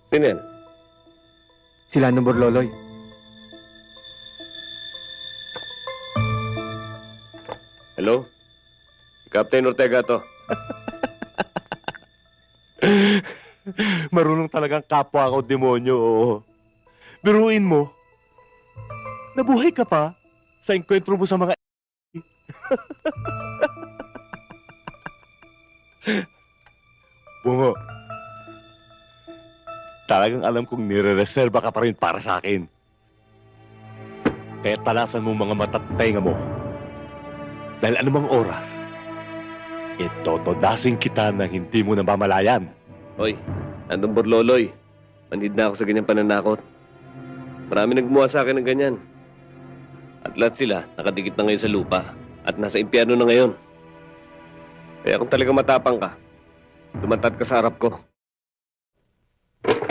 Sino yan? Sila ng Borloloy. Hello? Captain Ortega to. Marunong talagang kapwa ako demonyo, oo. Biruin mo, nabuhay ka pa sa enkwentro mo sa mga Bungo, talagang alam kong nire-reserva ka pa rin para sa akin. Kaya talasan mo mga mata at tenga mo. Dahil anumang oras, itotodasin kita na hindi mo namamalayan. Hoy, nandun Borloloy. Manhid na ako sa ganyang pananakot. Marami nagmuha sa akin ng ganyan. At lahat sila nakadikit na ngayon sa lupa at nasa impyerno na ngayon. Kaya kung talagang matapang ka, lumantad ka sa harap ko.